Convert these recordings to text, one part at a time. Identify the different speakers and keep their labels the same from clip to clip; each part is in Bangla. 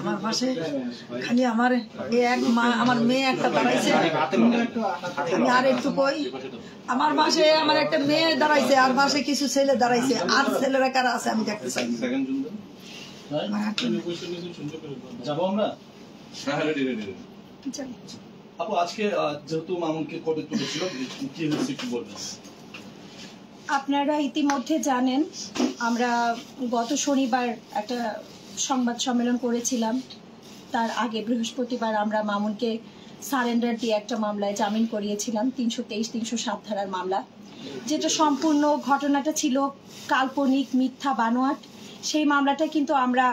Speaker 1: আমার পাশে খালি আমার এক মা, আমার মেয়ে একটা দাঁড়াইছে। আমি আর একটু কই, আমার পাশে আমার একটা মেয়ে দাঁড়াইছে, আর পাশে কিছু ছেলে দাঁড়াইছে। আর ছেলেরা কারা আছে আমি দেখতে চাই।
Speaker 2: যাবো আমরা। আপু আজকে যেহেতু মামুনকে কোর্টে তুলেছিল, কি হয়েছে একটু বলবেন?
Speaker 3: আপনারা ইতিমধ্যে জানেন, আমরা গত শনিবার একটা সংবাদ সম্মেলন করেছিলাম। তার আগে বৃহস্পতিবার আমরা মামুনকে সারেন্ডার দিয়ে একটা মামলায় জামিন করিয়েছিলাম, 323-307 ধারার মামলা, যেটা সম্পূর্ণ ঘটনাটা ছিল কাল্পনিক, মিথ্যা, বানোয়াট। সেই মামলাটা কিন্তু আমরা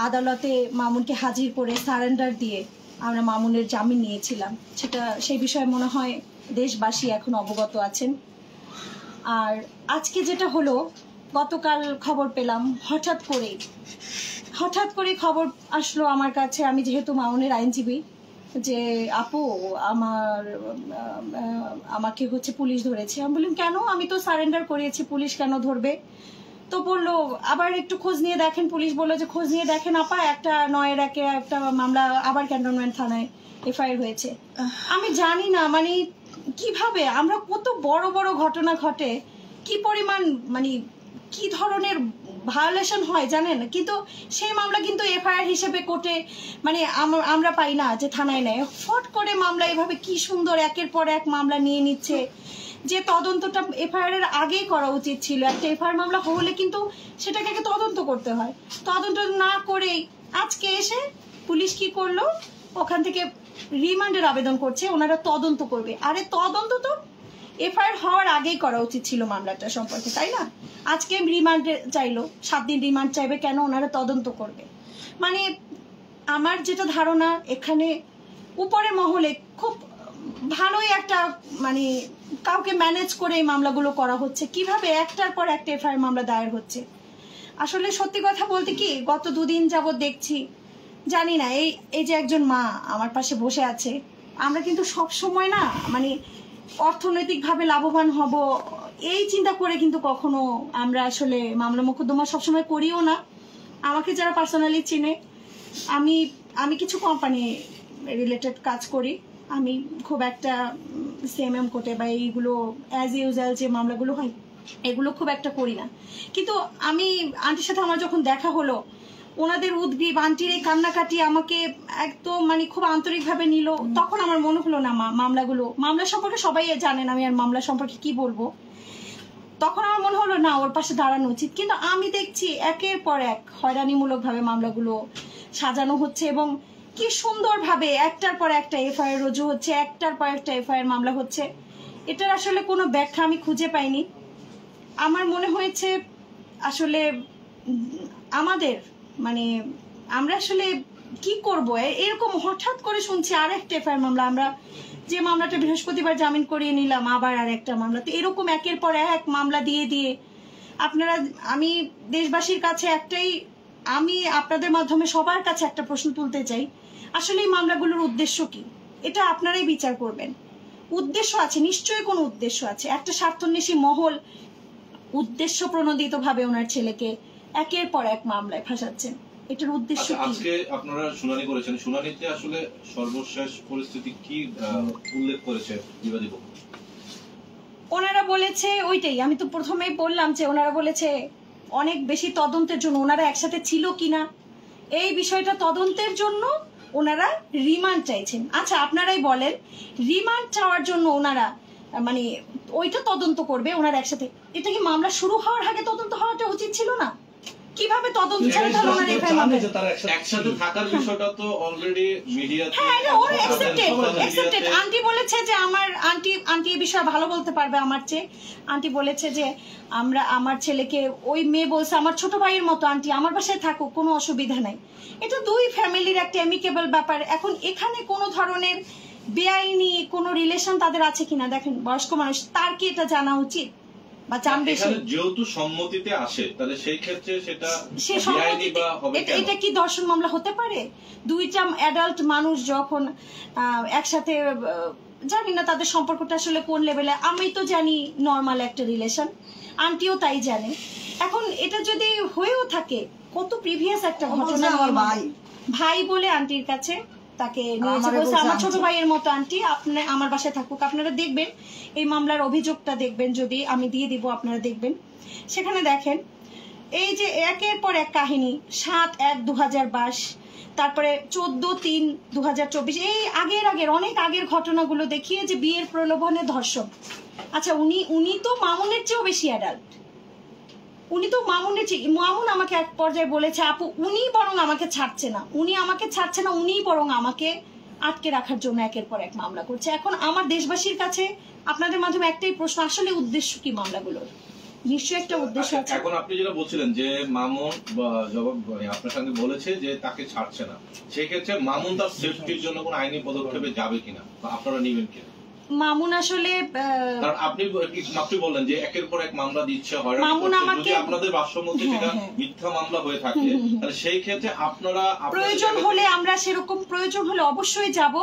Speaker 3: আদালতে মামুনকে হাজির করে সারেন্ডার দিয়ে আমরা মামুনের জামিন নিয়েছিলাম। সেই বিষয়ে মনে হয় দেশবাসী এখন অবগত আছেন। আর আজকে যেটা হলো, গতকাল খবর পেলাম, হঠাৎ করে খবর আসলো আমার কাছে, আমি যেহেতু মামুনের আইনজীবী, যে আপু আমাকে হচ্ছে পুলিশ ধরেছে। আমি বললাম কেন, আমি তো সারেন্ডার করিয়েছি, পুলিশ কেন ধরবে? তো বললো আবার একটু খোঁজ নিয়ে দেখেন। পুলিশ বললো যে খোঁজ নিয়ে দেখেন আপা, একটা 9-1 একটা মামলা আবার ক্যান্টনমেন্ট থানায় এফআইআর হয়েছে। আমি জানি না মানে কিভাবে আমরা, কত বড় বড় ঘটনা ঘটে, কি পরিমাণ মানে কি ধরনের ভায়োলেশন হয় জানেন, কিন্তু সেই মামলা কিন্তু এফআইআর হিসেবে কোর্টে মানে আমরা পাই না যে থানায় নেয়। ফট করে মামলা এভাবে কি সুন্দর একের পর এক মামলা নিয়ে নিচ্ছে, যে তদন্তটা এফআইআর এর আগেই করা উচিত ছিল। একটা এফআইআর মামলা হলে কিন্তু সেটাকে আগে তদন্ত করতে হয়, তদন্ত না করেই আজকে এসে পুলিশ কি করলো, ওখান থেকে রিমান্ডের আবেদন করছে, ওনারা তদন্ত করবে। আরে তদন্ত তো এফআইআর হওয়ার আগেই করা উচিত ছিল মামলাটা সম্পর্কে, তাই না? আজকে রিমান্ড চাইলো, 7 দিন রিমান্ড চাইবে কেন? ওনারা তদন্ত করবে। মানে আমার যেটা ধারণা, এখানে উপরের মহলে খুব ভালোই একটা মানে কাউকে ম্যানেজ করে এই মামলাগুলো করা হচ্ছে। কিভাবে একটার পর একটা এফআইআর মামলা দায়ের হচ্ছে। আসলে সত্যি কথা বলতে কি, গত 2 দিন যাবত দেখছি, জানি না, এই যে একজন মা আমার পাশে বসে আছে, আমরা কিন্তু সব সময় না মানে অর্থনৈতিকভাবে লাভবান হব এই চিন্তা করে কিন্তু কখনো আমরা আসলে মামলা মোকদ্দমা সবসময় করিও না। আমাকে যারা পার্সোনালি চিনে, আমি কিছু কোম্পানি রিলেটেড কাজ করি, আমি খুব একটা সিএমএম কোর্টে বা এইগুলো অ্যাজ ইউজুয়াল যে মামলাগুলো হয় এগুলো খুব একটা করি না। কিন্তু আমি আন্টির সাথে আমার যখন দেখা হলো, ওনাদের উদ্গ্রীব, আন্টির এই কান্নাকাটি আমাকে একদম মানে খুব আন্তরিকভাবে নিল, তখন আমার মনে হলো না মামলা সম্পর্কে সবাই জানেন, আমি আর মামলা সম্পর্কে কি বলবো। তখন আমার মনে হলো না, ওর পাশে দাঁড়ানো উচিত। কিন্তু আমি দেখছি একের পর এক হয়রানিমূলকভাবে মামলাগুলো সাজানো হচ্ছে, এবং কি সুন্দরভাবে একটার পর একটা এফআইআর রুজু হচ্ছে, একটার পর একটা এফআইআর মামলা হচ্ছে। এটার আসলে কোনো ব্যাখ্যা আমি খুঁজে পাইনি। আমার মনে হয়েছে আসলে আমাদের মানে আমরা আসলে কি করব, এরকম হঠাৎ করে শুনছি আর একটা এফআইআর মামলা। আমরা যে মামলাটা বৃহস্পতিবার জামিন করিয়ে নিলাম, আবার আর একটা মামলা। তো এরকম একের পর এক মামলা দিয়ে দিয়ে আপনারা, আমি দেশবাসীর কাছে একটাই, আমি আপনাদের মাধ্যমে সবার কাছে একটা প্রশ্ন তুলতে চাই, আসলে এই মামলাগুলোর উদ্দেশ্য কি? এটা আপনারাই বিচার করবেন। উদ্দেশ্য আছে, নিশ্চয়ই কোনো উদ্দেশ্য আছে। একটা স্বার্থন্বেষী মহল উদ্দেশ্য প্রণোদিত ভাবে ওনার ছেলেকে একের পর এক মামলায় ফাঁসাচ্ছেন। এটার উদ্দেশ্য কি?
Speaker 4: আজকে আপনারা শুনানি করেছেন, শুনানিতে আসলে সর্বশেষ পরিস্থিতি কি উল্লেখ করেছে বিবাদী পক্ষ?
Speaker 3: ওনারা বলেছে ওইটাই, আমি তো প্রথমেই বললাম যে ওনারা বলেছে অনেক বেশি তদন্তের জন্য, ওনারা একসাথে ছিল কিনা এই বিষয়টা তদন্তের জন্য ওনারা রিমান্ড চাইছেন। আচ্ছা আপনারাই বলেন, রিমান্ড চাওয়ার জন্য ওনারা মানে ওইটা তদন্ত করবে ওনারা একসাথে, এটা কি মামলা শুরু হওয়ার আগে তদন্ত হওয়াটা উচিত ছিল না? কিভাবে তদন্ত চাই তাহলে ওনারা
Speaker 4: একসাথে থাকার বিষয়টা তো অলরেডি মিডিয়াতে,
Speaker 3: হ্যাঁ এটা ওরা অ্যাকসেপ্টেড। আন্টি বলেছে যে আন্টি এই বিষয়ে ভালো বলতে পারবে আমার চেয়ে। আন্টি বলেছে যে আমার ছেলেকে, ওই মেয়ে বলছে আমার ছোট ভাইয়ের মতো, আন্টি আমার বাসায় থাকুক, কোনো অসুবিধা নাই। এটা দুই ফ্যামিলির একটা অ্যামিকেবল ব্যাপার। এখন এখানে কোনো ধরনের বেআইনি কোনো রিলেশন তাদের আছে কিনা, দেখেন বয়স্ক মানুষ, তার কি এটা জানা উচিত বা জানবে?
Speaker 4: যেহেতু সম্মতিতে আসে, তাহলে সেই ক্ষেত্রে সেটা বেআইনি বা হবে কেন?
Speaker 3: এটা কি ধর্ষণ মামলা হতে পারে? দুইটা অ্যাডাল্ট মানুষ যখন একসাথে জানি না তাদের সম্পর্কটা আসলে কোন লেভেলে। আমি তো জানি নর্মাল একটা রিলেশন, আন্টিও তাই জানে। এখন এটা যদি হয়েও থাকে, কত প্রিভিয়াস একটা ঘটনা,
Speaker 1: আমার ভাই
Speaker 3: ভাই বলে আন্টির কাছে তাকে নিয়েছে, বলছে আমার ছোট ভাইয়ের মতো আন্টি আপনি আমার বাসায় থাকুক। আপনারা দেখবেন এই মামলার অভিযোগটা দেখবেন, যদি আমি দিয়ে দিব আপনারা দেখবেন, সেখানে দেখেন এই যে একের পর এক কাহিনী। 7/1/2022, তারপরে 14/3/2024, এই আগের অনেক আগের ঘটনাগুলো দেখিয়ে যে বিয়ের প্রলোভনে ধর্ষণ। আচ্ছা, উনি তো মামুনের চেয়েও বেশি অ্যাডাল্ট, উনি তো মামুন আমাকে এক পর্যায়ে বলেছে, আপু উনি বরং আমাকে ছাড়ছে না, উনিই বরং আমাকে আটকে রাখার জন্য একের পর এক মামলা করছে। এখন আমার দেশবাসীর কাছে আপনাদের মাধ্যমে একটাই প্রশ্ন, আসলে উদ্দেশ্য কি মামলাগুলোর? নিশ্চয়ই একটা উদ্দেশ্য আছে।
Speaker 4: এখন আপনি যেটা বলছিলেন যে মামুন জবাব আপনার সঙ্গে বলেছে যে তাকে ছাড়ছে না, সেক্ষেত্রে মামুন তার সেফটির জন্য কোন আইনি পদক্ষেপে যাবে কিনা বা আপনারা নেবেন কিনা?
Speaker 3: মামুন আসলে
Speaker 4: আপনি বললেন যে একের পর এক মামলা দিচ্ছে,
Speaker 3: মামুন আমাকে,
Speaker 4: যদি আপনাদের ভাষ্যমতে সেটা মিথ্যা মামলা হয়ে থাকে, তাহলে সেই ক্ষেত্রে আপনারা
Speaker 3: প্রয়োজন হলে আমরা সেরকম প্রয়োজন হলে অবশ্যই যাব।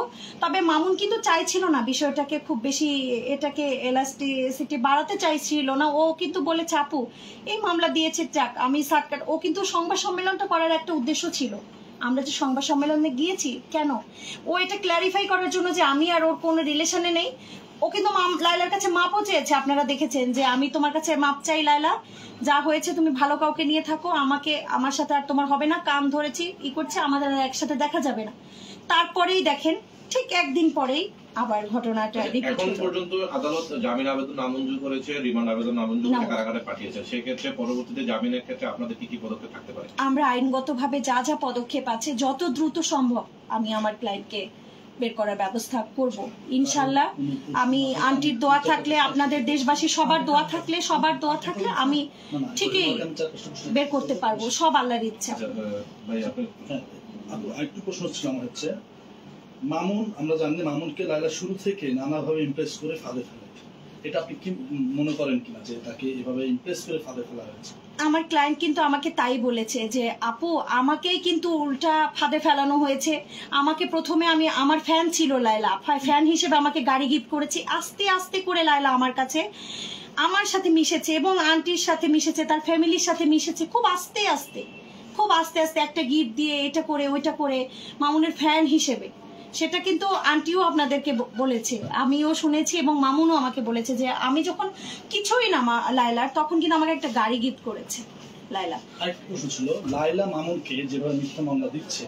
Speaker 3: তবে মামুন কিন্তু চাইছিল না বিষয়টাকে খুব বেশি, এটাকে এলাস্টিসিটি বাড়াতে চাইছিল না। ও কিন্তু বলেছে আপু এই মামলা দিয়েছে যাক, আমি সার্টকাট। ও কিন্তু সংবাদ সম্মেলনটা করার একটা উদ্দেশ্য ছিল। আমরা যে সংবাদ সম্মেলনে গিয়েছি কেন, ও এটা ক্ল্যারিফাই করার জন্য যে আমি আর ওর কোনো রিলেশনে নেই। ও কিন্তু লায়লার কাছে মাপও চেয়েছে, আপনারা দেখেছেন যে আমি তোমার কাছে মাপ চাই লায়লা, যা হয়েছে তুমি ভালো কাউকে নিয়ে থাকো, আমার সাথে আর তোমার হবে না, কান ধরেছি করছে, আমাদের একসাথে দেখা যাবে না। তারপরেই দেখেন ঠিক একদিন পরেই আবার ঘটনাটা
Speaker 4: এখন পর্যন্ত আদালত জামিন আবেদন নামঞ্জুর করেছে, রিমান্ড আবেদন নামঞ্জুর করে কারাগারে পাঠিয়েছে। সেক্ষেত্রে পরবর্তীতে জামিনের ক্ষেত্রে আপনাদের কি পদক্ষেপ থাকতে পারে?
Speaker 3: আমরা আইনগতভাবে যা যা পদক্ষেপ আছে যত দ্রুত সম্ভব আমি আমার ক্লায়েন্টকে বের করার ব্যবস্থা করব ইনশাল্লাহ। আমি আন্টির দোয়া থাকলে, আপনাদের দেশবাসী সবার দোয়া থাকলে আমি ঠিকই বের করতে পারবো, সব আল্লাহর ইচ্ছা।
Speaker 2: আরেকটু প্রশ্ন ছিল আমার হচ্ছে, মামুন, আমরা জানি মামুনকে লায়লা শুরু থেকে নানাভাবে ইমপ্রেস করে ফাঁদে ফেলে, এটা আপনি কি মনে করেন কিনা যে তাকে এভাবে ইমপ্রেস করে ফাঁদে ফেলা হয়েছে?
Speaker 3: আমার ক্লায়েন্ট কিন্তু আমাকে তাই বলেছে যে আপু আমাকেই কিন্তু উল্টা ফাঁদে ফেলানো হয়েছে। আমাকে প্রথমে আমার ফ্যান ছিল লায়লা, ফ্যান হিসেবে আমাকে গাড়ি গিফট করেছি, আস্তে আস্তে করে লায়লা আমার কাছে আমার সাথে মিশেছে এবং আন্টির সাথে মিশেছে, তার ফ্যামিলির সাথে মিশেছে, খুব আস্তে আস্তে একটা গিফট দিয়ে এটা করে ওইটা করে মামুনের ফ্যান হিসেবে। সেটা কিন্তু আন্টিও আপনাদেরকে বলেছে, আমিও শুনেছি এবং মামুনও আমাকে বলেছে যে আমি যখন কিছুই না লায়লার, তখন কিন্তু আমাকে একটা গাড়ি গিফট করেছে লায়লা।
Speaker 2: আরেকটা প্রশ্ন ছিল, লায়লা মামুনকে যেভাবে মিথ্যা মামলা দিচ্ছে,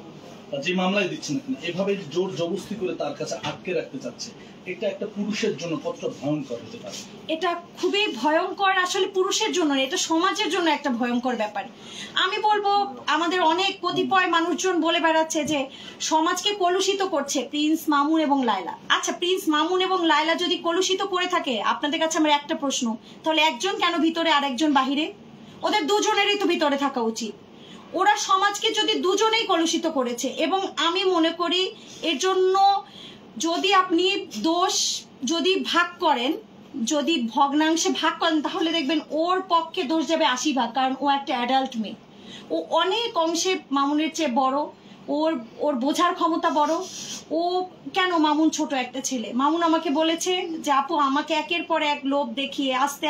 Speaker 2: যে মামলায় দিচ্ছে না কেন, এভাবে জোর জবরদস্তি করে তার কাছে আটকে রাখতে চাচ্ছে, এটা একটা পুরুষের জন্য কতটা ভয়ঙ্কর হতে পারে?
Speaker 3: এটা খুবই ভয়ঙ্কর, আসলে পুরুষের জন্য, এটা সমাজের জন্য একটা ভয়ঙ্কর ব্যাপার। আমি বলবো আমাদের অনেক কতিপয় মানুষজন বলে বেড়াচ্ছে যে সমাজকে কলুষিত করছে প্রিন্স মামুন এবং লায়লা। আচ্ছা, প্রিন্স মামুন এবং লায়লা যদি কলুষিত করে থাকে, আপনাদের কাছে আমার একটা প্রশ্ন, তাহলে একজন কেন ভিতরে আর একজন বাহিরে? ওদের দুজনেরই তো ভিতরে থাকা উচিত। ওরা সমাজকে যদি দুজনেই কলুষিত করেছে, এবং আমি মনে করি এর জন্য যদি আপনি দোষ যদি ভাগ করেন, যদি ভগ্নাংশে ভাগ করেন, তাহলে দেখবেন ওর পক্ষে দোষ যাবে 80 ভাগ, কারণ ও একটা অ্যাডাল্ট মেয়ে, ও অনেক অংশে মামুনের চেয়ে বড়, ওর বোঝার ক্ষমতা বড়। ও কেন, মামুন ছোট একটা ছেলে। মামুন আমাকে বলেছে যে আপু আমাকে একের পর এক লোভ দেখিয়ে আস্তে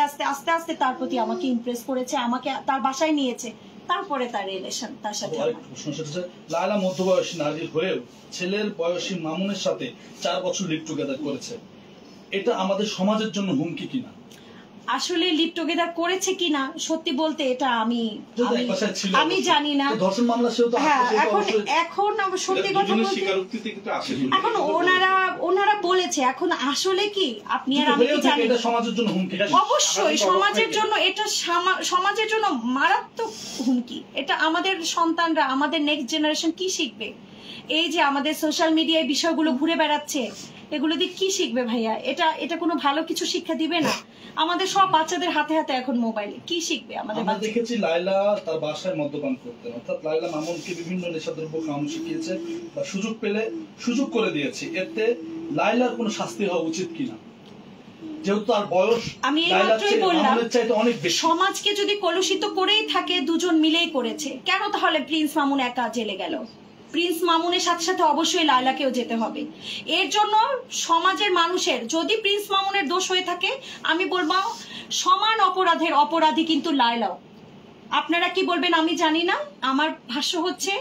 Speaker 3: আস্তে তার প্রতি আমাকে ইমপ্রেস করেছে, আমাকে তার বাসায় নিয়েছে, তারপরে তার রিলেশন তার সাথে।
Speaker 2: লায়লা মধ্যবয়সী নারী হয়েও ছেলের বয়সী মামুনের সাথে 4 বছর লিভ টুগেদার করেছে, এটা আমাদের সমাজের জন্য হুমকি কিনা?
Speaker 3: আসলে লিভ টুগেদার করেছে কিনা সত্যি বলতে এটা আমি জানি না। হ্যাঁ, এখন সত্যি কথা বলতে এখন ওনারা বলেছে, এখন আসলে কি আপনি আর আমি কি জানি। অবশ্যই সমাজের জন্য, এটা সমাজের জন্য মারাত্মক হুমকি। এটা আমাদের সন্তানরা, আমাদের নেক্সট জেনারেশন কি শিখবে? এই যে আমাদের সোশ্যাল মিডিয়ায় বিষয়গুলো ঘুরে বেড়াচ্ছে, এগুলো দিয়ে কি শিখবে ভাইয়া? এটা কোনো ভালো কিছু শিক্ষা দিবে না। আমাদের সব বাচ্চাদের হাতে হাতে এখন মোবাইল, কি শিখবে আমাদের বাচ্চা?
Speaker 2: দেখেছি লায়লা তার বাসায় মদ্যপান করতেন, অর্থাৎ লায়লা মামুনকে বিভিন্ন নেশাদ্রব্য খাওয়ানো শিখিয়েছে বা সুযোগ পেলে সুযোগ করে দিয়েছে। এতে লায়লার কোনো শাস্তি হওয়া উচিত কিনা? যেহেতু তার বয়স,
Speaker 3: আমি এইমাত্রই বললাম সমাজকে যদি কলুষিত করেই থাকে, দুজন মিলেই করেছে, কেন তাহলে প্রিন্স মামুন একা জেলে গেল? প্রিন্স মামুনের সাথে সাথে অবশ্যই লায়লাকেও যেতে হবে। এর জন্য সমাজের মানুষের যদি প্রিন্স মামুনের দোষ হয়ে থাকে, আমি বলবো সমান অপরাধের অপরাধী কিন্তু লায়লাও। আপনারা কি বলবেন আমি জানি না, আমার ভাষ্য হচ্ছে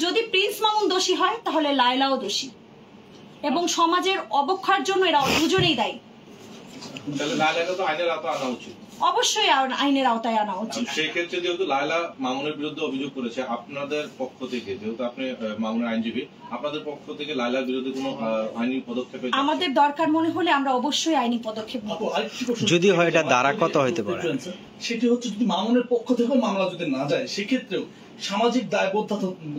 Speaker 3: যদি প্রিন্স মামুন দোষী হয় তাহলে লায়লাও দোষী, এবং সমাজের অবক্ষয়ের জন্য এরা দুজনেই দায়ী।
Speaker 4: তাহলে লায়লাকে তো আইনের আওতায় আনা উচিত,
Speaker 3: অবশ্যই আইনের আওতায় আনা উচিত।
Speaker 4: সেই ক্ষেত্রে যেহেতু লায়লা মামুনের বিরুদ্ধে অভিযোগ করেছে, আপনাদের পক্ষ থেকে, যেহেতু আপনি মামুনের আইনজীবী, আপনাদের পক্ষ থেকে লায়লার বিরুদ্ধে কোনো আইনি পদক্ষেপ
Speaker 3: আমাদের দরকার মনে হলে আমরা অবশ্যই আইনি পদক্ষেপ নেব।
Speaker 5: যদি হয় এটা দ্বারা কত হইতে পারে,
Speaker 2: সেটি হচ্ছে যদি মামুনের পক্ষ থেকেও মামলা যদি না যায়, সেক্ষেত্রেও সামাজিক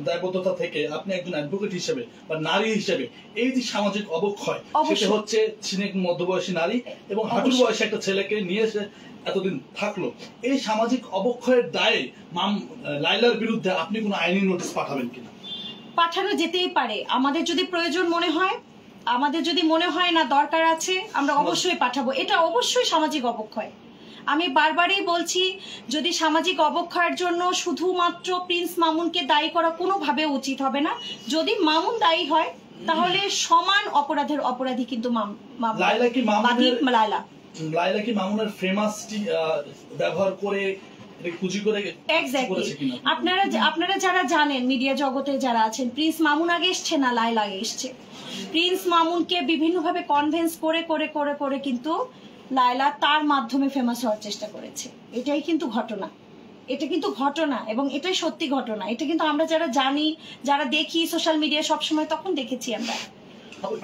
Speaker 2: দায়বদ্ধতা থেকে আপনি একজন অ্যাডভোকেট হিসেবে বা নারী হিসেবে এই যে সামাজিক অবক্ষয়, সেটা হচ্ছে মধ্যবয়সী নারী এবং হাঁটুর বয়সী একটা ছেলেকে নিয়ে এসে এতদিন থাকলো, এই সামাজিক অবক্ষয়ের দায়ে লায়লার বিরুদ্ধে আপনি কোনো আইনি নোটিশ পাঠাবেন কিনা?
Speaker 3: পাঠানো যেতেই পারে, আমাদের যদি প্রয়োজন মনে হয়, আমাদের যদি মনে হয় না দরকার আছে, আমরা অবশ্যই পাঠাবো। এটা অবশ্যই সামাজিক অবক্ষয়। আমি বারবারই বলছি, যদি সামাজিক অবক্ষয়ের জন্য শুধুমাত্র প্রিন্স মামুনকে দায়ী করা কোনোভাবে উচিত হবে না। যদি মামুন দায়ী হয় তাহলে সমান অপরাধের অপরাধী কিন্তু
Speaker 2: লায়লা কি মামুনের ফেমাসটি ব্যবহার করে পুঁজি করে
Speaker 3: আপনারা যারা জানেন, মিডিয়া জগতে যারা আছেন, প্রিন্স মামুন আগে এসছে না লায়লা আগে এসছে। প্রিন্স মামুনকে বিভিন্নভাবে কনভিন্স করে করে করে করে কিন্তু লায়লা তার মাধ্যমে ফেমাস হওয়ার চেষ্টা করেছে। এটাই কিন্তু ঘটনা, এটা কিন্তু ঘটনা এবং এটাই সত্যি ঘটনা। এটা কিন্তু আমরা যারা জানি, যারা দেখি সোশ্যাল মিডিয়া সবসময়, তখন দেখেছি আমরা।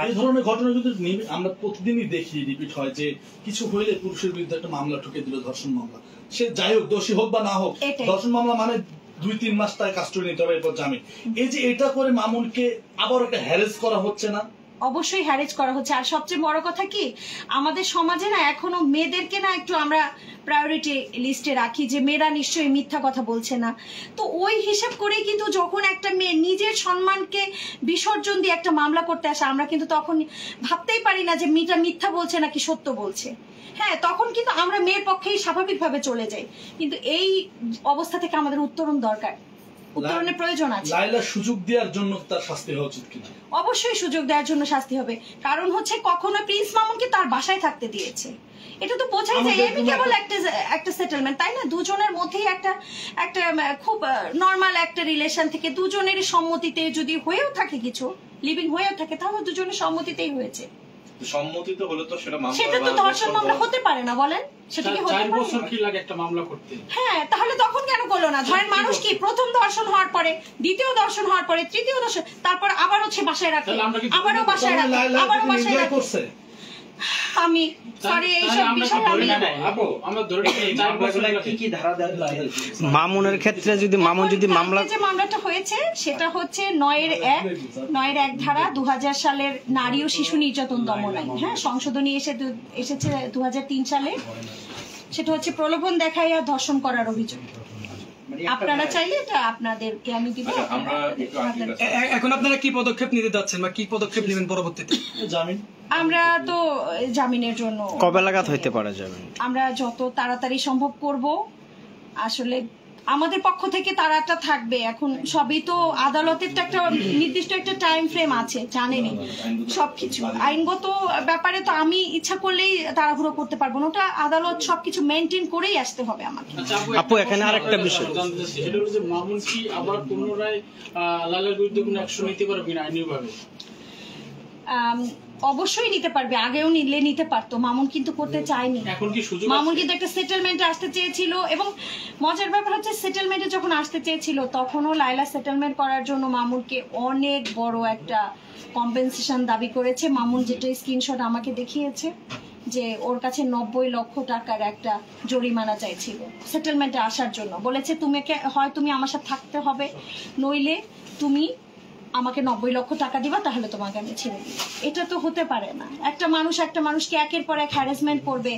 Speaker 2: এই ধরনের ঘটনা কিন্তু আমরা প্রতিদিনই দেখি, রিপিট হয় যে কিছু হইলে পুরুষের বিরুদ্ধে একটা মামলা ঠুকে দিল, ধর্ষণ মামলা, সে যাই হোক দোষী হোক বা না হোক, ধর্ষণ মামলা মানে 2-3 মাস তার কাস্টডি নিতে হবে, এরপর জামিন। এই যে এটা করে মামুনকে আবার একটা হ্যারেস করা হচ্ছে না?
Speaker 3: অবশ্যই হ্যারেজ করা হচ্ছে। আর সবচেয়ে বড় কথা কি, আমাদের সমাজে না এখনো মেয়েদেরকে না একটু আমরা প্রায়োরিটি লিস্টে রাখি যে মেয়েরা নিশ্চয়ই মিথ্যা কথা বলছে না। তো ওই হিসাব করেই কিন্তু যখন একটা মেয়ে নিজের সম্মানকে বিসর্জন দিয়ে একটা মামলা করতে আসে, আমরা কিন্তু তখন ভাবতেই পারি না যে মেয়েটা মিথ্যা বলছে নাকি সত্য বলছে। হ্যাঁ, তখন কিন্তু আমরা মেয়ের পক্ষেই স্বাভাবিকভাবে চলে যাই। কিন্তু এই অবস্থা থেকে আমাদের উত্তরণ দরকার, উত্তরণের প্রয়োজন আছে।
Speaker 2: লায়লা সুযোগ দেওয়ার জন্য তার শাস্তি হওয়া উচিত কিনা?
Speaker 3: অবশ্যই সুযোগ দেওয়ার জন্য শাস্তি হবে। কারণ হচ্ছে কখনো প্রিন্স মামুনকে তার বাসায় থাকতে দিয়েছে, এটা তো বোঝাই যায় এমনি কেবল একটা সেটেলমেন্ট, তাই না? দুজনের মধ্যেই একটা খুব নর্মাল একটা রিলেশন থেকে দুজনের সম্মতিতে যদি হয়েও থাকে, কিছু লিভিং হয়েও থাকে, তাহলে দুজনের সম্মতিতেই হয়েছে।
Speaker 4: সম্মতিতে হলে তো
Speaker 3: সেটা তো ধর্ষণ মামলা হতে পারে না, বলেন? সেটা কি হতে পারে?
Speaker 6: 4 বছর কি লাগে একটা মামলা করতে?
Speaker 3: হ্যাঁ, তাহলে তখন কেন করলো না? ধরেন মানুষ কি প্রথম ধর্ষণ হওয়ার পরে, দ্বিতীয় ধর্ষণ হওয়ার পরে, তৃতীয় ধর্ষণ, তারপর আবার হচ্ছে বাসায় রাখে, আবারও বাসায় রাখে, আবারও বাসায় রাখে। আমি সরি এইসব বিষয়
Speaker 6: আমরা ধরে নিই 4 বছর কি ধারা দেন
Speaker 5: মামুনের ক্ষেত্রে যদি মামুন যদি
Speaker 3: মামলাটা হয়েছে সেটা হচ্ছে 9-1 ধারা 2000 সালের নারী ও শিশু নির্যাতন দমন আইন। হ্যাঁ, সংশোধনী এসেছে 2003 সালে। সেটা হচ্ছে প্রলোভন দেখাইয়া ধর্ষণ করার অভিযোগ। আপনারা চাইলে এটা আপনাদেরকে আমি দিব।
Speaker 7: এখন আপনারা কি পদক্ষেপ নিতে যাচ্ছেন বা কি পদক্ষেপ নেবেন পরবর্তীতে?
Speaker 2: জামিন,
Speaker 3: আমরা তো জামিনের জন্য
Speaker 5: কবে লাগাত হইতে পারে যাবেন?
Speaker 3: আমরা যত তাড়াতাড়ি সম্ভব করব। আসলে আমাদের পক্ষ থেকে তাড়াটা থাকবে। এখন সবই তো আদালতের তো একটা নির্দিষ্ট একটা টাইম ফ্রেম আছে, জানেনই সবকিছু। আইনগত ব্যাপারে তো আমি ইচ্ছা করলেই তাড়াহুড়ো করতে পারবো না, ওটা আদালত সবকিছু মেনটেন করেই আসতে হবে আমাকে।
Speaker 5: আপু, এখানে আরেকটা বিষয়,
Speaker 6: সেটা হচ্ছে মামুন কি আবার পুনরায় লায়লার বিরুদ্ধে কোনো অ্যাকশন নিতে পারবে কিনা আইনিভাবে?
Speaker 3: অবশ্যই নিতে পারবে, আগেও নিতে পারতো। মামুন কিন্তু করতে চায়নি।
Speaker 6: এখন কি সুযোগ?
Speaker 3: মামুন কিন্তু একটা সেটেলমেন্টে আসতে চেয়েছিল, এবং মজার ব্যাপার হচ্ছে সেটেলমেন্টে যখন আসতে চেয়েছিল তখনও লায়লা সেটেলমেন্ট করার জন্য মামুনকে অনেক বড় একটা কম্পেনসেশন দাবি করেছে। মামুন যেটা স্ক্রিনশট আমাকে দেখিয়েছে যে ওর কাছে 90 লক্ষ টাকার একটা জরিমানা চাইছিল সেটেলমেন্টে আসার জন্য। বলেছে তুমি আমার সাথে থাকতে হবে, নইলে তুমি আমাকে 90 লক্ষ টাকা দিবা, তাহলে তোমাকে আমি ছেড়ে দিব। এটা তো হতে পারে না। একটা মানুষকে একের পর এক হ্যারাসমেন্ট করবে,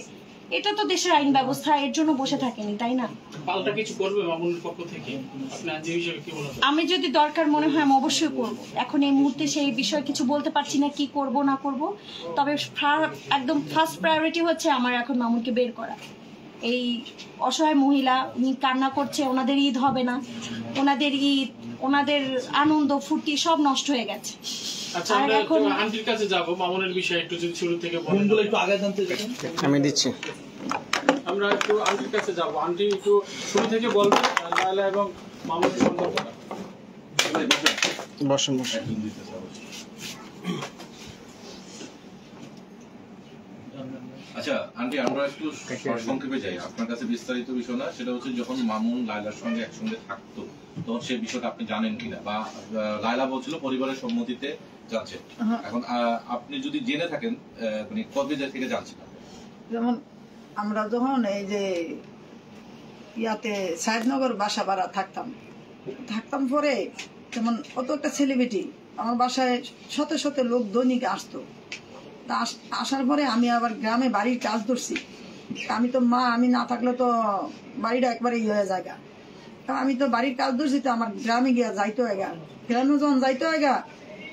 Speaker 3: এটা তো দেশের আইন ব্যবস্থা এর জন্য বসে থাকেনি, তাই না?
Speaker 6: পাল্টা কিছু করবে মামুনের পক্ষ থেকে? আপনি আইনজীবী হিসেবে কি বলবেন?
Speaker 3: আমি যদি দরকার মনে হয় আমি অবশ্যই করব। এখন এই মুহূর্তে সেই বিষয়ে কিছু বলতে পারছি না কি করব না করব। তবে একদম ফার্স্ট প্রায়োরিটি হচ্ছে আমার এখন মামুনকে বের করা। এই অসহায় মহিলা উনি কান্না করছে, ওনাদের ঈদ হবে না, ওনাদের ঈদ ওনাদের আনন্দ ফুর্তি সব নষ্ট হয়ে গেছে।
Speaker 6: আচ্ছা
Speaker 3: আর
Speaker 6: আমরা একটু
Speaker 3: এখন-
Speaker 6: আন্টির কাছে যাব, মামুনের বিষয়ে একটু যদি শুরু থেকে বলেন।
Speaker 2: কোনগুলো একটু আগে জানতে চাই।
Speaker 5: আমি দিচ্ছি।
Speaker 6: আমরা একটু আন্টির কাছে যাব, আন্টি একটু শুরু থেকে বলবেন লায়লা এবং মামুনের সম্পর্কটা।
Speaker 5: বসেন বসেন।
Speaker 4: আচ্ছা আন্টি, আমরা একটু সংক্ষেপে যাই, আপনার কাছে বিস্তারিত বিষয় না, সেটা হচ্ছে যখন মামুন লায়লার সঙ্গে একসঙ্গে থাকতো তখন সেই বিষয়টা আপনি জানেন কিনা, বা লায়লা বলছিল পরিবারের সম্মতিতে যাচ্ছে, এখন আপনি যদি জেনে থাকেন মানে কবে থেকে জানছেন?
Speaker 1: যেমন আমরা যখন এই যে ইয়াতে সাহেবনগর বাসা ভাড়া থাকতাম পরে, যেমন অত একটা সেলিব্রিটি আমার বাসায় শত শত লোক দৈনিক আসতো। তা আসার পরে আমি আবার গ্রামে বাড়ির কাজ ধরছি। আমি তো মা, আমি না থাকলে তো বাড়িটা একবারে হয়ে যায়। কারণ আমি তো বাড়ির কাজ ধরছি, তো আমার গ্রামে গিয়া যাইতে হয়। গ্রামে যখন যাইতে হয়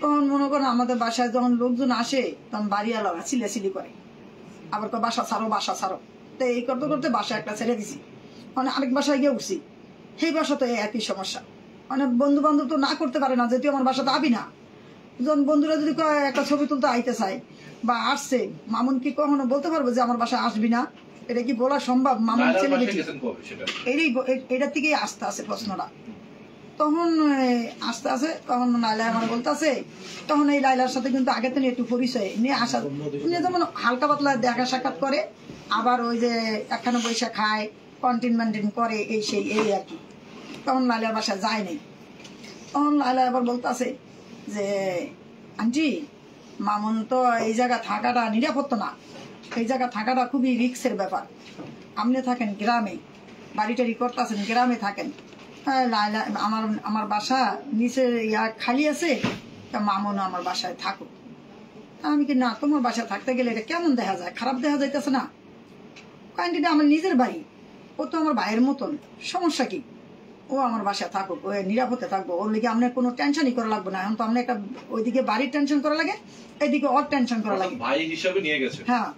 Speaker 1: তখন মনে করেন আমাদের বাসায় যখন লোকজন আসে তখন বাড়িওয়ালারা চিল্লাচিল্লি করে, আবার তো বাসা ছাড়ো। তো এই করতে করতে বাসায় একটা ছেড়ে দিছি, মানে আরেক বাসায় গিয়ে উঠছি। সেই বাসা তো একই সমস্যা, মানে বন্ধু বান্ধব তো না করতে পারে না, যেহেতু আমার বাসাতে আবি না। যখন বন্ধুরা যদি একটা ছবি তুলতে আইতে চায় বা আসছে, মামুন কি কখনো বলতে পারবো যে আমার বাসায় আসবি না? এটা কি বলা সম্ভব? মামুন সেলিব্রিটি, এটার থেকেই আসতে আছে প্রশ্নটা। তখন আসতে আছে, তখন লাইলা আমার বলতেছে, তখন এই লাইলার সাথে কিন্তু আগে তো একটু পরিচয় নিয়ে আসা, যেমন হালকা পাতলা দেখা সাক্ষাৎ করে, আবার ওই যে একখানে পয়সা খায়, কন্টেন করে, এই সেই এই আর কি। তখন লাইলার বাসায় যায় নাই। তখন লাইলা আবার বলতেছে যে আন্টি, মামুন তো এই জায়গা থাকাটা নিরাপত্তা না, এই জায়গা থাকাটা খুবই রিস্কের ব্যাপার। আপনি থাকেন গ্রামে, বাড়িটারি করতেছেন, গ্রামে থাকেন। লাইলা আমার বাসা নিচে খালি আছে, তা মামুন আমার বাসায় থাকো। আমি কি না, তোমার বাসায় থাকতে গেলে এটা কেমন দেখা যায়, খারাপ দেখা যাইতেছে না? কারণ আমার নিজের বাড়ি, ও তো আমার ভাইয়ের মতন, সমস্যা কি? ও আমার বাসায় থাকুক, ও নিরাপদে থাকবো, ওর লিগে আপনার কোনো টেনশনই করা লাগবে না। এখন তো আপনার একটা ওইদিকে বাড়ির টেনশন করা লাগে, এইদিকে ওর টেনশন করা লাগে।
Speaker 4: ভাই হিসাবে নিয়ে গেছে।
Speaker 1: হ্যাঁ,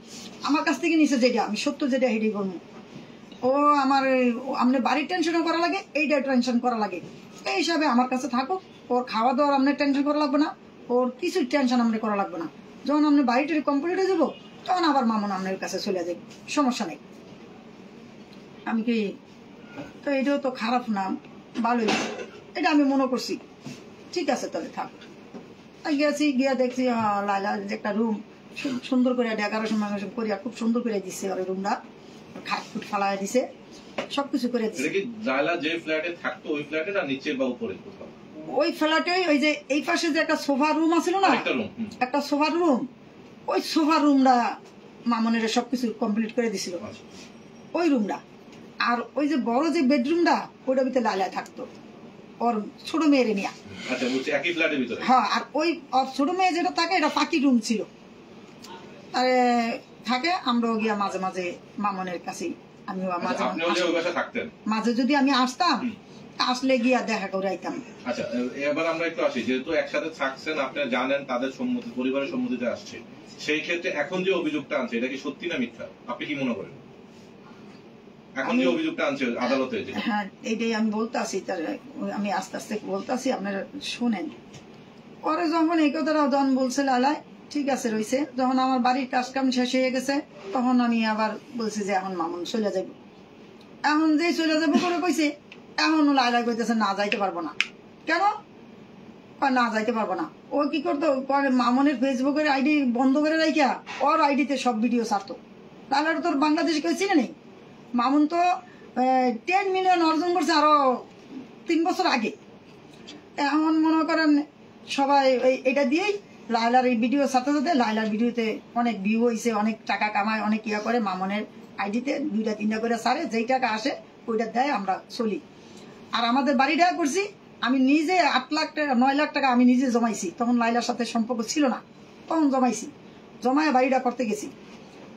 Speaker 1: আমার কাছ থেকে নিচে যেটা আমি সত্য যেটা হেঁটেই বলবো, ও আমার আপনার বাড়ির টেনশনও করা লাগে, এইটা টেনশন করা লাগে। এই হিসাবে আমার কাছে থাকুক, ওর খাওয়া দাওয়ার আপনার টেনশন করা লাগবে না, ওর কিছু টেনশন আপনার করা লাগবে না। যখন আপনি বাড়িটারি কমপ্লিট হয়ে যাবো, তখন আবার মামুন আপনার কাছে চলে যাবে, সমস্যা নেই। আমি কি তো এটাও তো খারাপ না, ভালোই, এটা আমি মনে করছি। ঠিক আছে তাহলে থাক। গেছি, গিয়া দেখছি লাইলা যে একটা রুম সুন্দর করে ডেকোরেশন করিয়া খুব সুন্দর করে দিচ্ছে, ওর রুমটা খাট ফুট ফালাই দিছে, সবকিছু করে দিছে।
Speaker 4: এটা কি লায়লা যে ফ্ল্যাটে থাকতো ওই ফ্ল্যাটে না নিচে বা উপরে কোথাও?
Speaker 1: ওই ফ্ল্যাটে ওই যে এই পাশে যে একটা সোফা রুম আছিল না, একটা সোফা রুম, ওই সোফা রুমটা মামুনের সবকিছু কমপ্লিট করে দিছিল, ওই রুমটা। আর ওই যে বড় যে বেডরুমটা, ওইটার ভিতরে লাইলা থাকতো ওর ছোট মেয়ের নিয়ে।
Speaker 4: আচ্ছা, বুঝছি, একই ফ্ল্যাটের ভিতরে।
Speaker 1: হ্যাঁ, আর ওই ওর ছোট মেয়ে যেটা থাকে, এটা পাকি রুম ছিল। আরে থাকে, আমরাও গিয়া মাঝে মাঝে মামুনের কাছে, আমি মাঝে যদি আমি আসতাম, আসলে গিয়া দেখা করে আইতাম।
Speaker 4: আচ্ছা, এবার আমরা একটু আসি, যেহেতু একসাথে থাকছেন, আপনারা জানেন তাদের সম্মতি, পরিবারের সম্মতিতে আসছে, সেই ক্ষেত্রে এখন যে অভিযোগটা আনছে এটা কি সত্যি না মিথ্যা, আপনি কি মনে করেন? এখন যে অভিযোগটা আনছে আদালতে,
Speaker 1: হ্যাঁ এইটাই আমি বলতেছি, আমি আস্তে আস্তে বলতেছি, আপনারা শুনেন। পরে যখন এই কথাটা যখন বলছে লালায়, ঠিক আছে রয়েছে, যখন আমার বাড়ির কাজ কাম শেষ হয়ে গেছে, তখন আমি আবার বলছি যে এখন মামুন চলে যাবো। এখন যে চলে যাবো করে কইছে, এখন লাইলা কইতেছে না, যাইতে পারবো না। কেন না যাইতে পারবো না? ও কি করতো, মামুনের ফেসবুকের আইডি বন্ধ করে রাখিয়া ওর আইডিতে সব ভিডিও ছাড়তো। লাইলার তোর বাংলাদেশে কেউ চিনে নেই। মামুন তো 10 মিলিয়ন অর্জন করছে আরো 3 বছর আগে। এখন মনে করেন সবাই এটা দিয়েই লাইলার এই ভিডিও সাথে সাথে লাইলার ভিডিওতে অনেক ভিউ হয়েছে, অনেক টাকা কামায়, অনেক ইয়া করে। মামুনের আইডিতে 2-3টা করে ছাড়ে, যেই টাকা আসে ওইটা দেয়, আমরা চলি। আর আমাদের বাড়িটা করছি আমি নিজে 8 লাখ টাকা 9 লাখ টাকা আমি নিজে জমাইছি। তখন লাইলার সাথে সম্পর্ক ছিল না, তখন জমাইছি, জমায় বাড়িটা করতে গেছি।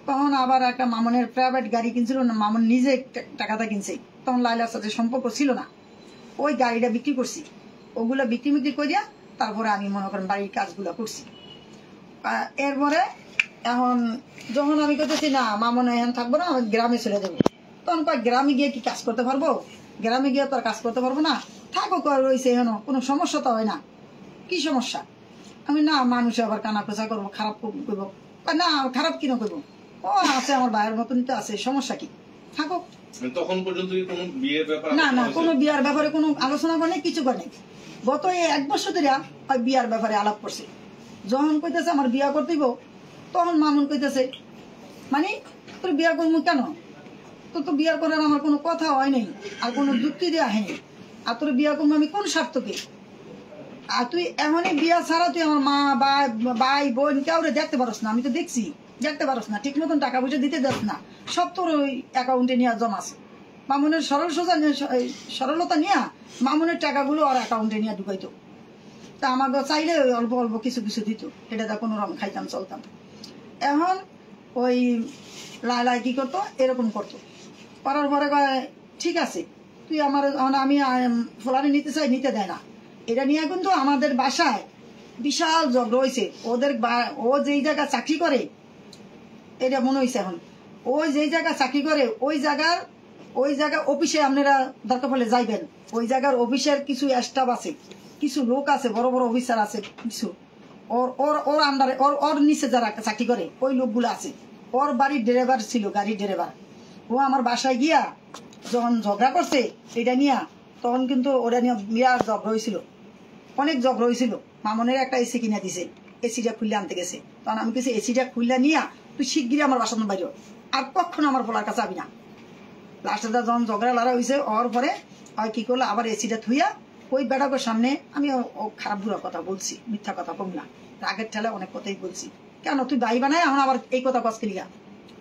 Speaker 1: তখন আবার একটা মামুনের প্রাইভেট গাড়ি কিনছিল না, মামুন নিজে টাকাটা কিনছে, তখন লাইলার সাথে সম্পর্ক ছিল না। ওই গাড়িটা বিক্রি করছি, ওগুলো বিক্রি করিয়া তারপরে আমি মনে করেন বাড়ির কাজগুলো করছি। এরপরে এখন যখন আমি করতেছি না মামুন এখন থাকবো না, আমি গ্রামে চলে যাবো, তখন গ্রামে গিয়ে কি কাজ করতে পারবো? গ্রামে গিয়ে তো আর কাজ করতে পারবো না। থাকো রয়েছে এখন কোনো সমস্যা তো হয় না, কি সমস্যা? আমি না মানুষ আবার কানাকোচা করবো, খারাপ করবো না, খারাপ কিনা করবো, ও আছে আমার ভাইয়ের মতনই তো আছে, সমস্যা কি, থাকো।
Speaker 4: তখন পর্যন্ত কি কোনো বিয়ের ব্যাপারে
Speaker 1: না না, কোনো বিয়ার ব্যাপারে কোনো আলোচনা করে কিছু করে গত এই 1 বছর ধরে বিয়ার ব্যাপারে আলাপ করছে। যখন কইতেছে আমার বিয়া করতেইব, তখন মামুন কইতেছে মানে তোর বিয়া করবো কেন, তোর তো বিয়া করার আমার কোনো কথা হয় নাই, আর কোনো যুক্তি দেওয়া হয়নি, আর তোর বিয়া করবো আমি কোন স্বার্থকে? আর তুই এমনই বিয়া ছাড়া তুই আমার মা ভাই বোন কাউরে দেখতে পারস না, আমি তো দেখছি, দেখতে পারস না, ঠিক মতন টাকা পয়সা দিতে দেস না, সব তোর ওই অ্যাকাউন্টে নিয়ে জমা আছে। মামুনের সরলতা নিয়ে মামুনের টাকাগুলো আর অ্যাকাউন্টে নিয়ে ঢুকাইতো, তা আমাকে চাইলে ওই অল্প অল্প কিছু কিছু দিত, এটা তা কোনো রকম খাইতাম চলতাম। এখন ওই লাইলা কি করতো, এরকম করতো, করার পরে ঠিক আছে তুই আমার, আমি ফলানি নিতে চাই, নিতে দেয় না, এটা নিয়ে কিন্তু আমাদের বাসায় বিশাল ঝগড়া হয়েছে। ও যেই জায়গা চাকরি করে, এটা মনে হয়েছে এখন, ওই যেই জায়গা চাকরি করে ওই জায়গা অফিসে আপনারা দরকার পড়লে যাইবেন, ওই জায়গার অফিসের কিছু স্টাফ আছে, কিছু লোক আছে, বড় বড় অফিসার আছে কিছু, ওর আন্ডারে ওর নিচে যারা চাকরি করে ওই লোকগুলো আছে, ওর বাড়ির ড্রাইভার ছিল, গাড়ির ড্রাইভার। ও আমার বাসায় গিয়া যখন ঝগড়া করছে এটা নিয়ে, তখন কিন্তু ওরা নিয়ে বিরাট ঝগড়া হয়েছিল, অনেক ঝগড়া হয়েছিল। মামনের একটা এসি কিনে দিছে, এসিটা খুললে আনতে গেছে, তখন আমি কিছু এসিটা খুললে নিয়া তুই শিগগিরি আমার বাসার বাইরে, আর কখনো আমার বলার কাছে যাবি না। লাস্টে যখন ঝগড়া লড়া হয়েছে, ওর পরে কি করলো, আবার এসিটা থুইয়া ওই বেড়াকের সামনে আমি ও খারাপ বুড়া কথা বলছি, মিথ্যা কথা কম না, রাগের ঠেলে অনেক কথাই বলছি, কেন তুই ভাই বানায় এখন আবার এই কথা কস লিগা,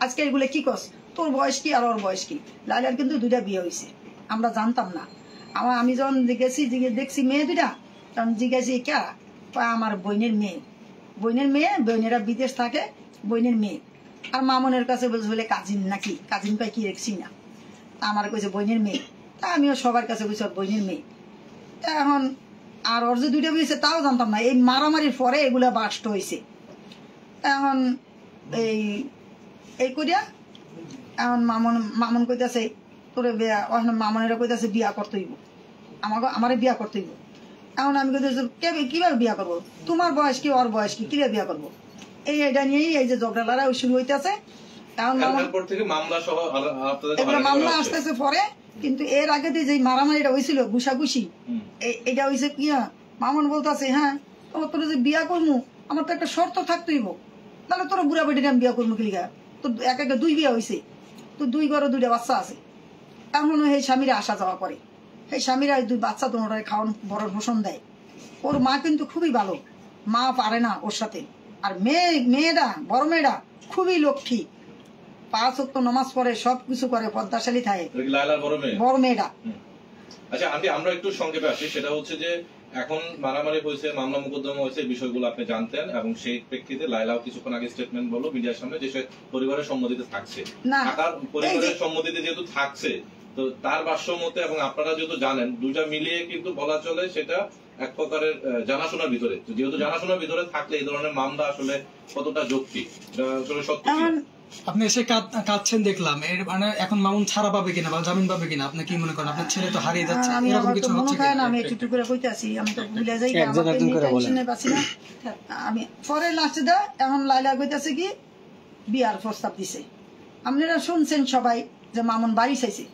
Speaker 1: আজকে এগুলো কি কস, তোর বয়স কি আর ওর বয়স কি? লাইলার কিন্তু 2টা বিয়ে হয়েছে, আমরা জানতাম না। আমি যখন দেখছি মেয়ে 2টা, তখন জিজ্ঞাসি কে, আমার বোনের মেয়ে, বোনেরা বিদেশ থাকে, বোনের মেয়ে, আর মামনের কাছে বলে কাজিন নাকি, কাজিন পাই কি রেখছি না, আমার কইছে বোনের মেয়ে, তা আমিও সবার কাছে কইছি ওর বোনের মেয়ে। এখন আর ওর যে 2টা বিয়েছে তাও জানতাম না, এই মারামারির পরে এগুলা বাস্ট হয়েছে। এখন এই করিয়া এখন মামন কইতাছে তোরে বিয়া, মামনেরা কইতাছে বিয়া করতে হইব, আমারে বিয়া করতে হইব। এখন আমি কইতেছি কিভাবে বিয়া করবো, তোমার বয়স কি ওর বয়স কি, কিভাবে বিয়া করবো? এটা নিয়েই এই যে ঝগড়া লড়াই শুরু হইতেছে। এখন মামলা আসতেছে পরে, কিন্তু এর আগে যে মারামারিটা হয়েছিল ঘুষাঘুষি, এটা হয়েছে কি, মামন বলতেছে হ্যাঁ তোর যে বিয়া করবো আমার তো একটা শর্ত থাকতে হইব, তাহলে তোর বুড়া বেটিটা আমি বিয়া করবো কি লিগা, তোর একে 2 বিয়া হয়েছে, তোর 2 ঘরে 2টা বাচ্চা আছে। এখন সেই স্বামীরা আসা যাওয়া করে, সেই স্বামীরা 2 বাচ্চা তোমার খাওয়ান বড় ভূষণ দেয়। ওর মা কিন্তু খুবই ভালো, মা পারে না ওর সাথে। আর মেয়েটা বড় মেয়েটা খুবই লক্ষ্মী, 5 ওয়াক্ত নামাজ পড়ে, সবকিছু করে, পদ্মাশালী থাকে বড় মেয়েটা।
Speaker 4: আচ্ছা আন্টি, আমরা একটু সংক্ষেপে আসি, সেটা হচ্ছে যে এখন মারামারি হয়েছে, মামলা মোকদ্দমা হয়েছে, বিষয়গুলো আপনি জানতেন, এবং সেই প্রেক্ষিতে লাইলাও কিছুক্ষণ আগে স্টেটমেন্ট বললো মিডিয়ার সামনে যে সে পরিবারের সম্মতিতে থাকছে, পরিবারের সম্মতিতে যেহেতু থাকছে, তো তার ভাষ্য মতে এবং আপনারা যেহেতু জানেন, 2টা মিলিয়ে কিন্তু বলা চলে সেটা এক প্রকারের জানাশোনার ভিতরে, যেহেতু জানাশোনার ভিতরে থাকলে এই ধরনের মামলা আসলে কতটা যৌক্তিক, আসলে সত্য।
Speaker 7: আপনি এসে কাঁদছেন দেখলাম, এর মানে এখন মামুন ছাড়া পাবে কিনা বা জামিন পাবে কিনা, আপনি কি মনে করেন? আপনার ছেলে তো হারিয়ে যাচ্ছে, এরকম কিছু হচ্ছে কিনা?
Speaker 1: আমি একটু করে কইতাছি, আমি তো ভুলে যাই, টেনশনে পাচ্ছি না আমি। পরে লাস্টে দেয় এখন লাইলা কইতাছে কি বিয়ার প্রস্তাব দিছে। আপনারা শুনছেন সবাই যে মামুন বাড়ি চাইছে,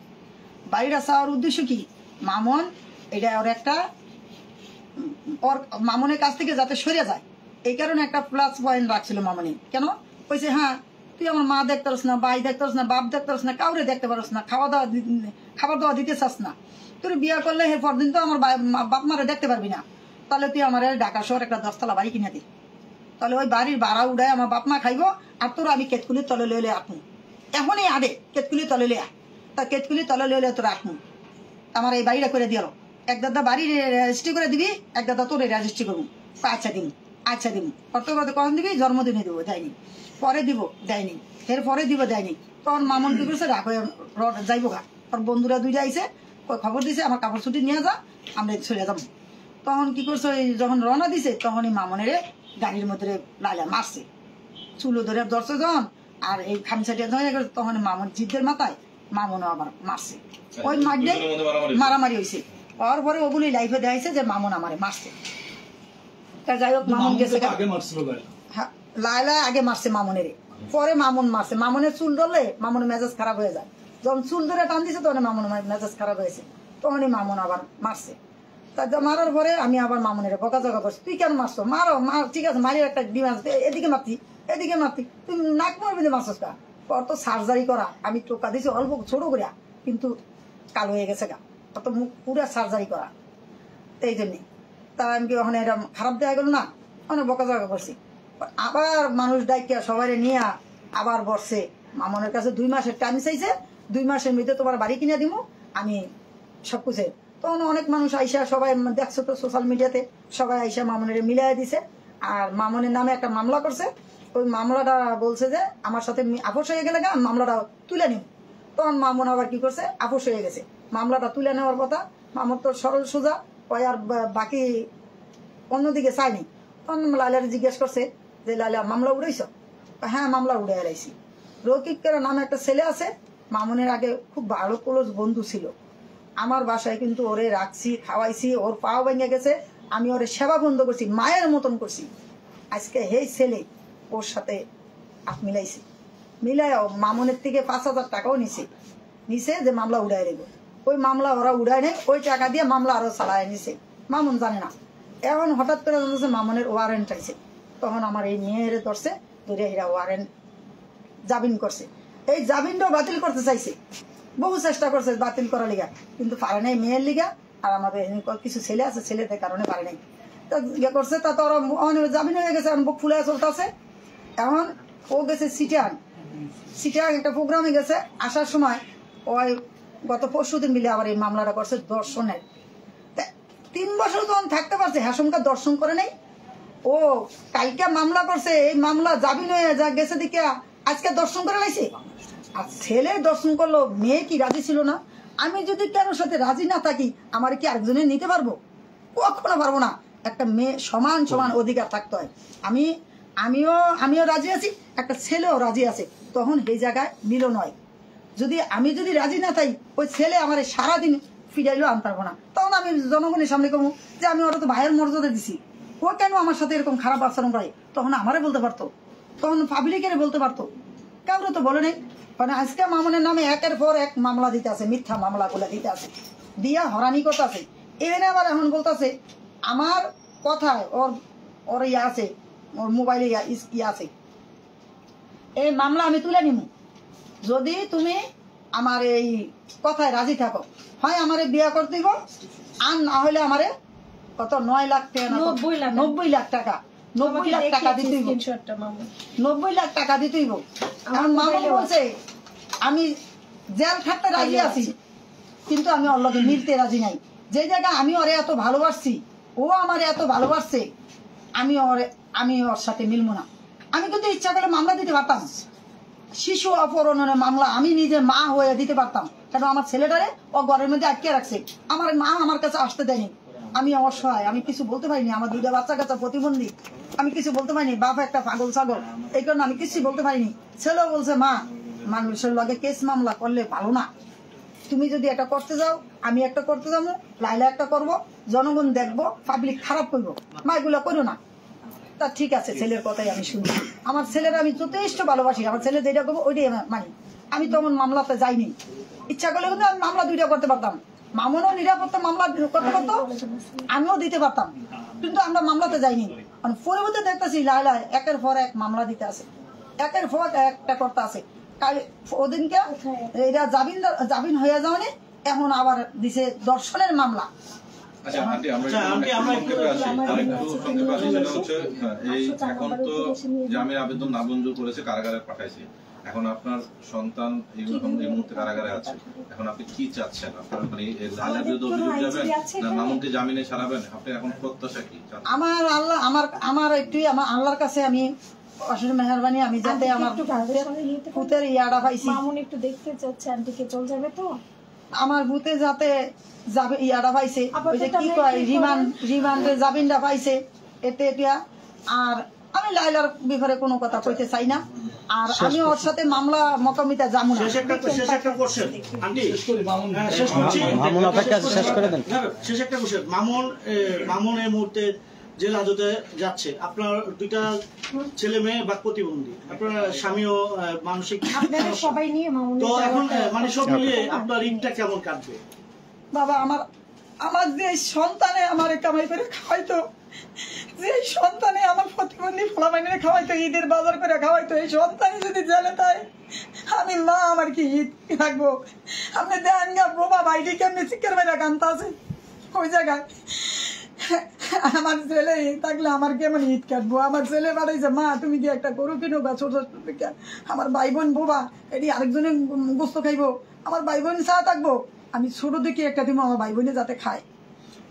Speaker 1: বাড়িটা চাওয়ার উদ্দেশ্য কি, মামুন এটা ওর একটা মামুনের কাছ থেকে যাতে সরে যায়, এই কারণে একটা প্লাস পয়েন্ট রাখছিল মামুনি। কেন কইছে, হ্যাঁ তুই আমার মা দেখতে পারস না, ভাই দেখতে পারস না, বাপ দেখতে পারস না, কাউরে দেখতে পারস না, খাবার দাওয়া দিতে চাস না, তোর বিয়া করলে এরপর দিন তো আমার বাপ মারে দেখতে পারবি না, তাহলে তুই আমার ঢাকা শহর একটা 10তলা বাড়ি কিনে দি, তাহলে ওই বাড়ির ভাড়া উড়ায় আমার বাপ মা খাইবো, আর তোর আমি কেতকুলির তলে লইলে আপনি এখনই আদে কেতকুলির তলে লিয়া, তা কেতকুলির তলে লইলে তোর আপনি আমার এই বাড়িটা করে দিল, এক দাদা বাড়ি রেজিস্ট্রি করে দিবি, এক দাদা তোর রেজিস্ট্রি করবো, আচ্ছা দিন কর্তব্য কখন দিবি, জন্মদিনে দেবো, দেয়নি, পরে দিব দেয়নি, এরপরে দিব দেয়নি, তখন মামুন কি করছে রাখ যাইবো গা, ওর বন্ধুরা 2টা আইসে খবর দিছে আমার কাপড় ছুটি নিয়ে যা, আমরা চলে যাবো। তখন কি করছে, যখন রওনা দিছে তখনই মামুনের গাড়ির মধ্যে লাইলা মারছে, চুলো ধরে ধরছে যখন, আর এই খামসাটিয়া ধরে গেছে, তখন মামুন জিদ্দের মাথায় মামুনও আবার মারছে, ওই মারলে মারামারি হয়েছে। হওয়ার পরে ওগুলি লাইফে দেখাইছে যে মামুন আমারে মারছে। তা যাই হোক মামুন গেছে,
Speaker 2: আগে মারছিল লাইলা।
Speaker 1: হ্যাঁ, লাইলা আগে মারছে মামুনের, পরে মামুন মারছে। মামুনের চুল ধরলে মামুনের মেজাজ খারাপ হয়ে যায়, যখন চুল ধরে টান দিছে তখন মামুনের মেজাজ খারাপ হয়েছে, তখনই মামুন আবার মারছে। তা মারার পরে আমি আবার মামুনের বকাঝকা করছি, তুই কেন মারছো, মারো মার, ঠিক আছে মারির একটা ডিমান্ড, এদিকে মারতি এদিকে মারতি, তুই নাক মারবি যে মারছস কা, ওর তো সার্জারি করা, আমি টোকা দিছি অল্প ছোট করিয়া, কিন্তু কালো হয়ে গেছে গা, অত মুখ পুরা সার্জারি করা, এই জন্যে। তা আমি কি ওখানে এটা খারাপ দেওয়া গেল না, অনেক বকাঝকা করছি। আবার মানুষ ডাইকিয়া সবাই নিয়ে আবার বসছে, মামনের কাছে 2 মাসের টাইম চাইছে, 2 মাসের মধ্যে তোমার বাড়ি কিনে দিব আমি সব কিছু। তখন অনেক মানুষ আইসা, সবাই দেখছো তো সোশ্যাল মিডিয়াতে, সবাই আইসা মামনের মিলাই দিছে। আর মামনের নামে একটা মামলা করছে, ওই মামলাটা বলছে যে আমার সাথে আপোষ হয়ে গেলে গা মামলাটা তুলে নিব। তখন মামুন আবার কি করছে, আপোষ হয়ে গেছে, মামলাটা তুলে নেওয়ার কথা। মামুন তো সরল সোজা, ওই আর বাকি অন্যদিকে চাইনি। তখন লাইলার জিজ্ঞেস করছে যে লাইলা মামলা উড়াইছ? হ্যাঁ মামলা উড়ে এলাইছি। রকিকের নামে একটা ছেলে আছে, মামুনের আগে খুব ভালো ক্লোজ বন্ধু ছিল। আমার বাসায় কিন্তু ওরে রাখছি, খাওয়াইছি, ওর পাও ভেঙে গেছে, আমি ওরে সেবা বন্ধ করছি, মায়ের মতন করছি। আজকে হেই ছেলে ওর সাথে হাত মিলাইছে, মিলাই মামুনের থেকে 5,000 টাকাও নিছে যে মামলা উড়াই দেবো। ওই মামলা ওরা উড়াই নেই, ওই টাকা দিয়ে মামলা আরো চালায় নিছে, মামুন জানে না। এখন হঠাৎ করে জানছে মামুনের ওয়ারেন্ট আইছে, তখন আমার এই মেয়ের ধরছে, ধরে এরা ওয়ারেন্ট জামিন করছে। এই জামিনটাও বাতিল করতে চাইছে, বহু চেষ্টা করছে বাতিল করার লিগা, কিন্তু পারে নাই মেয়ের লিগা। আর আমাদের কিছু ছেলে আছে, ছেলেদের কারণে পারে নাই। তা ইয়ে করছে, তা তো ওরা জামিন হয়ে গেছে, বুক ফুলে চলতেছে। এখন ও গেছে সিটিয়াং একটা প্রোগ্রামে গেছে, আসার সময় ওই গত 4 দিন মিলে আবার এই মামলাটা করছে দর্শনের। 3 বছর যখন থাকতে পারছে, হাসমকা দর্শন করে নাই। ও কালকে মামলা করছে, এই মামলা জামিন হয়ে যা গেছে দিকে আজকে দর্শন করে লাইছে। আর ছেলে দর্শন করলো, মেয়ে কি রাজি ছিল না? আমি যদি কারোর সাথে রাজি না থাকি, আমার কি আরেকজনে নিতে পারবো? কখনো পারবো না। একটা মেয়ে সমান সমান অধিকার থাকতে হয়। আমিও রাজি আছি, একটা ছেলেও রাজি আছে, তখন এই জায়গায় মিলন হয়। আমি যদি রাজি না থাকি, ওই ছেলে আমার সারাদিন ফিরাইলেও আনতে পারবো না। তখন আমি জনগণের সামনে কমু যে আমি ওরা তো ভাইয়ের মর্যাদা দিছি, ও কেন আমার সাথে এরকম খারাপ আচরণ করে? তখন আমারে বলতে পারতো, তখন পাবলিকের বলতে পারতো, কাউরে তো বলে নেই। মানে আজকে মামুনের নামে একের পর এক মামলা দিতে আছে, মিথ্যা মামলা গুলা দিতে আছে, দিয়া হরানি করতে আছে। এনে আবার এখন বলতেছে আমার কথায় ওর ইয়ে আছে, ওর মোবাইলে ইয়ে আছে, এই মামলা আমি তুলে নিব যদি তুমি আমার এই কথায় রাজি থাকো। হয় আমারে বিয়া করতে দিব, আর না হলে আমারে কত 9 লাখ টাকা, 90 লাখ টাকা, 90 লাখ টাকা দিতে হইব, 90 লাখ টাকা দিতে হইব। এখন মামুন বলছে আমি জেল খাটতে রাজি আছি, কিন্তু আমি ওর লগে মিলতে রাজি নাই। যে জায়গা আমি ওরে এত ভালোবাসছি, ও আমার এত ভালোবাসছে, আমি ওর সাথে মিলবো না। আমি কিন্তু ইচ্ছা করলে মামলা দিতে পারতাম, শিশু অপহরণের মামলা আমি নিজে মা হয়ে দিতে পারতাম। কেন আমার ছেলেটারে ও ঘরের মধ্যে আটকে রাখছে, আমার মা আমার কাছে আসতে দেয়নি। আমি অসহায়, আমি কিছু বলতে পারিনি, আমার 2টা বাচ্চা কাচ্চা প্রতিবন্ধী, আমি কিছু বলতে পারিনি, বাপ একটা পাগল ছাগল, এই কারণে আমি কিছু বলতে পারিনি। ছেলেও বলছে মা মানুষের লগে কেস মামলা করলে ভালো না, তুমি যদি একটা করতে যাও আমি একটা করতে যাবো, লাইলা একটা করবো, জনগণ দেখবো, পাবলিক খারাপ করবো, মা এগুলো করো না। তা ঠিক আছে, ছেলের কথাই আমি শুনি। আমার ছেলের আমি যথেষ্ট ভালোবাসি, আমার ছেলে যেটা করবো ওইটাই মানি। আমি তখন মামলাতে যাইনি, ইচ্ছা করলে কিন্তু আমি মামলা 2টা করতে পারতাম, মামুনও নিরাপত্তা মামলা করতে পারতো, আমিও দিতে পারতাম, কিন্তু আমরা মামলাতে যাইনি। পরবর্তী দেখতেছি লাইলা একের পর এক মামলা দিতে আছে, একের পর একটা করতে আছে। ওদিনকে এরা জামিন হয়ে যাওয়ানি, এখন আবার দিছে দর্শনের মামলা।
Speaker 4: আচ্ছা আন্টি, আমরা সংক্ষেপে আসি, সেটা হচ্ছে এই এখন তো জামিন আবেদন নামঞ্জুর করেছে, কারাগারে পাঠাইছে। এখন আপনার সন্তান এই মুহূর্তে কারাগারে আছে, এখন আপনি কি চাচ্ছেন? আপনার মানে লাইলার বিরুদ্ধে অভিযোগ যাবেন না মামুনকে জামিনে ছাড়াবেন? আপনি এখন প্রত্যাশা কি?
Speaker 1: আমার একটু আমার আল্লাহর কাছে আমি অশেষ মেহরবানি, আমি যাতে আমার পুতের ইয়াটা পাইছি,
Speaker 3: মামুন একটু দেখতে চাচ্ছে আন্টিকে, চল যাবে তো
Speaker 1: আমার ভূতে যাতে যাবে ইয়াটা পাইছে, ওই যে কি কয় রিমান্ডে জামিনটা পাইছে, এতে এটা। আর আমি লাইলার ব্যাপারে কোনো কথা কইতে চাই না, আর আমি ওর সাথে মামলা মোকামিতা যাবো না।
Speaker 8: শেষ একটা কোশ্চেন আন্টি,
Speaker 2: শেষ করি মামুন।
Speaker 8: হ্যাঁ, শেষ করছি।
Speaker 5: মামুন অপেক্ষা আছে, শেষ করে দেন।
Speaker 8: শেষ একটা কোশ্চেন, মামুন এই মুহূর্তে জেল হাজতে যাচ্ছে, আপনার 2টা ছেলে মেয়ে বা প্রতিবন্ধী, আপনার স্বামীও মানসিক
Speaker 3: আপনারা সবাই নিয়ে মামুন
Speaker 8: তো এখন মানে সব মিলিয়ে আপনার ঈদটা কেমন কাটবে?
Speaker 1: বাবা আমার যে সন্তানে আমার কামাই করে খাওয়াইতো, যে সন্তানে আমার প্রতিবন্ধী ফলামাইনে খাওয়াইতো, ঈদের বাজার করে খাওয়াইতো, এই সন্তানে যদি জেলে তাই আমি মা আমার কি ঈদ রাখবো? আপনি দেন গা বোবা ভাইটি কেমনি চিকের বাইরে কান্তা আছে ওই জায়গায়। আমার ছেলে থাকলে আমার কেমন ঈদ কাটবো? আমার ছেলে বাড়াইছে, মা তুমি কি একটা গরু কিনো বা ছোট ছোট থেকে, আমার ভাই বোন বোবা এটি আরেকজনে গোস্ত খাইবো, আমার ভাই বোন চা থাকবো, আমি ছোট দিকে একটা দিব আমার ভাই বোনে যাতে খায়,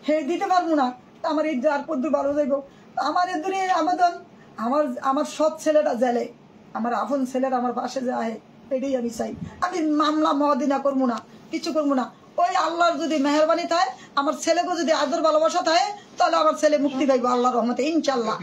Speaker 1: হে দিতে পারবো না। আমার ঈদ আর পদ্মু ভালো যাইবো। আমার এর দূরে আবেদন, আমার সৎ ছেলেটা জেলে, আমার আপন ছেলেরা আমার পাশে যায়, এটাই আমি চাই। আমি মামলা মহাদিনা করবো না, কিছু করবো না। ওই আল্লাহর যদি মেহরবানি থাকে, আমার ছেলেকে যদি আদর ভালোবাসা থাকে, তাহলে আমার ছেলে মুক্তি পাইবো আল্লাহর রহমতে ইনশাল্লাহ।